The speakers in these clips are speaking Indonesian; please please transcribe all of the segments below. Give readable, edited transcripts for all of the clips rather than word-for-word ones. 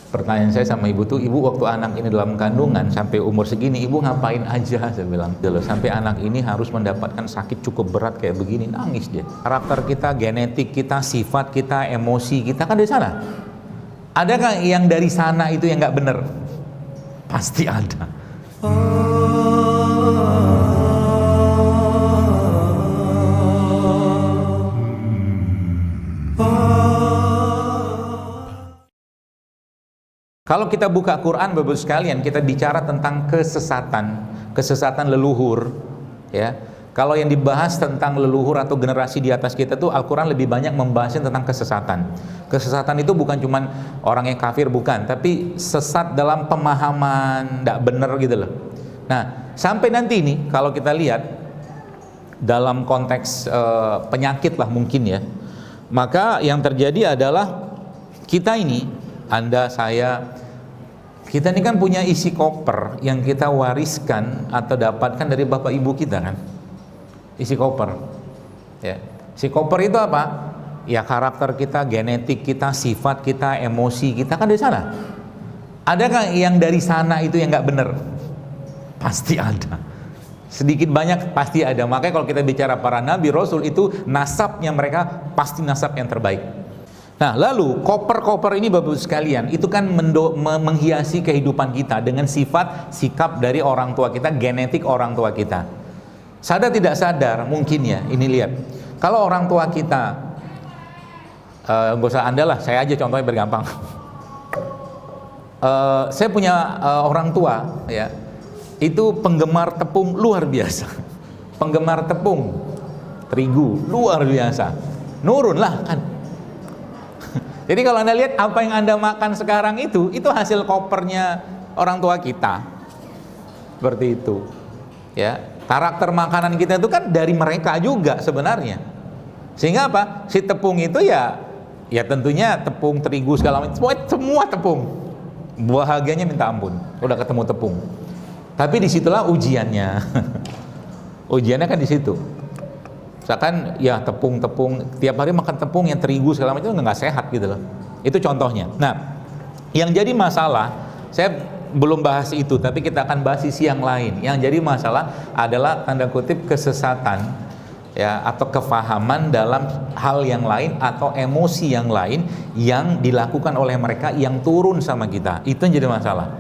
Pertanyaan saya sama ibu tuh, ibu waktu anak ini dalam kandungan sampai umur segini, ibu ngapain aja? Saya bilang, sampai anak ini harus mendapatkan sakit cukup berat kayak begini, nangis dia. Karakter kita, genetik kita, sifat kita, emosi kita kan dari sana. Adakah yang dari sana itu yang nggak benar? Pasti ada. Kalau kita buka Quran, Bapak sekalian, kita bicara tentang kesesatan leluhur, ya. Kalau yang dibahas tentang leluhur atau generasi di atas kita tuh Al-Quran lebih banyak membahasnya tentang kesesatan. Kesesatan itu bukan cuman orang yang kafir, bukan, tapi sesat dalam pemahaman, tidak benar gitu loh. Nah, sampai nanti ini kalau kita lihat dalam konteks penyakit lah mungkin ya, maka yang terjadi adalah kita ini, Anda, saya, kita ini kan punya isi koper yang kita wariskan atau dapatkan dari bapak ibu kita kan, isi koper ya. Isi koper itu apa? Ya karakter kita, genetik kita, sifat kita, emosi kita kan dari sana. Adakah yang dari sana itu yang nggak benar? Pasti ada. Sedikit banyak pasti ada. Makanya kalau kita bicara para nabi, rasul itu nasabnya mereka pasti nasab yang terbaik. Nah, lalu koper-koper ini Bapak sekalian, itu kan menghiasi kehidupan kita dengan sifat, sikap dari orang tua kita, genetik orang tua kita. Sadar tidak sadar, mungkin ya, ini lihat. Kalau orang tua kita, nggak usah Anda lah, saya aja contohnya bergampang. Saya punya orang tua, ya, itu penggemar tepung luar biasa. Penggemar tepung, terigu, luar biasa. Nurun lah kan. Jadi kalau Anda lihat apa yang Anda makan sekarang itu hasil kopernya orang tua kita. Seperti itu. Ya, karakter makanan kita itu kan dari mereka juga sebenarnya. Sehingga apa? Si tepung itu ya tentunya tepung terigu segala macam, semua tepung. Bahagianya minta ampun. Udah ketemu tepung. Tapi disitulah ujiannya. Ujiannya kan di situ. Misalkan ya tepung-tepung, tiap hari makan tepung yang terigu segala macam nggak sehat gitu loh. Itu contohnya. Nah, yang jadi masalah, saya belum bahas itu, tapi kita akan bahas sisi yang lain. Yang jadi masalah adalah tanda kutip kesesatan ya, atau kefahaman dalam hal yang lain atau emosi yang lain yang dilakukan oleh mereka yang turun sama kita. Itu yang jadi masalah.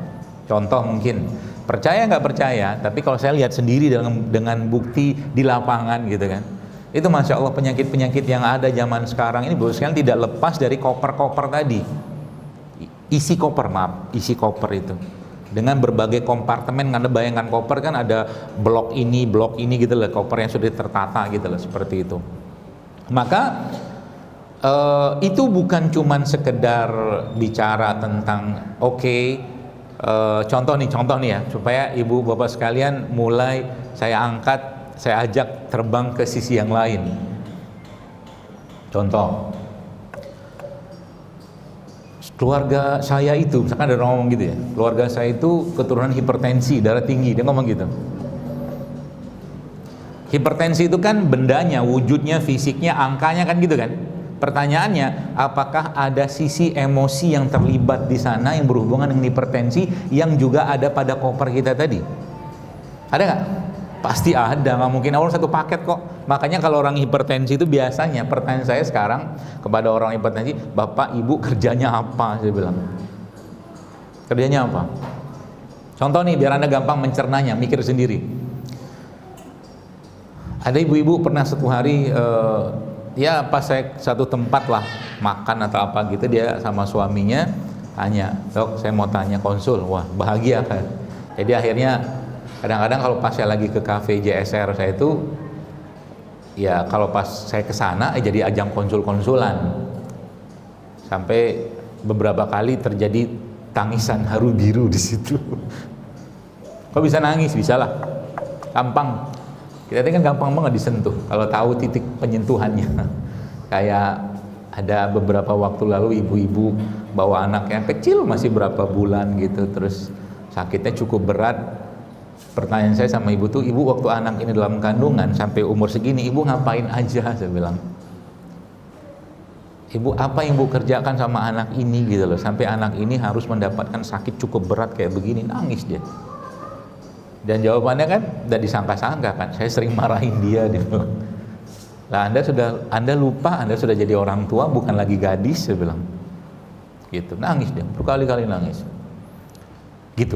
Contoh mungkin percaya nggak percaya, tapi kalau saya lihat sendiri dengan bukti di lapangan gitu kan. Itu Masya Allah penyakit-penyakit yang ada zaman sekarang ini Bapak sekalian tidak lepas dari koper-koper tadi. Isi koper itu dengan berbagai kompartemen. Anda bayangkan koper kan ada blok ini gitu loh, koper yang sudah tertata gitu loh, seperti itu. Maka itu bukan cuman sekedar bicara tentang contoh nih ya, supaya ibu bapak sekalian mulai saya ajak terbang ke sisi yang lain. Contoh, keluarga saya itu, misalkan ada orang ngomong gitu ya, keluarga saya itu keturunan hipertensi, darah tinggi, dia ngomong gitu. Hipertensi itu kan bendanya, wujudnya, fisiknya, angkanya kan gitu kan. Pertanyaannya, apakah ada sisi emosi yang terlibat di sana yang berhubungan dengan hipertensi yang juga ada pada koper kita tadi? Ada nggak? Pasti ada, nggak mungkin awal satu paket kok. Makanya kalau orang hipertensi itu biasanya pertanyaan saya sekarang kepada orang hipertensi, Bapak Ibu kerjanya apa? Saya bilang, kerjanya apa? Contoh nih biar Anda gampang mencernanya, mikir sendiri. Ada ibu-ibu pernah satu hari ya pas saya satu tempat lah makan atau apa gitu, dia sama suaminya tanya, Dok saya mau tanya konsul. Wah bahagia kan. Jadi akhirnya kadang-kadang kalau pas saya lagi ke cafe JSR saya itu, ya kalau pas saya ke sana jadi ajang konsul-konsulan. Sampai beberapa kali terjadi tangisan haru biru di situ. Kok bisa nangis? Bisa lah. Gampang. Kita kan gampang banget disentuh kalau tahu titik penyentuhannya. Kayak ada beberapa waktu lalu ibu-ibu bawa anaknya kecil masih berapa bulan gitu, terus sakitnya cukup berat. Pertanyaan saya sama ibu tuh, ibu waktu anak ini dalam kandungan sampai umur segini ibu ngapain aja? Saya bilang, Ibu, apa yang ibu kerjakan sama anak ini gitu loh, sampai anak ini harus mendapatkan sakit cukup berat kayak begini. Nangis dia. Dan jawabannya kan tidak disangka-sangka kan, saya sering marahin dia gitu. Lah Anda lupa Anda sudah jadi orang tua, bukan lagi gadis, saya bilang. Gitu, nangis dia, berkali-kali nangis. Gitu.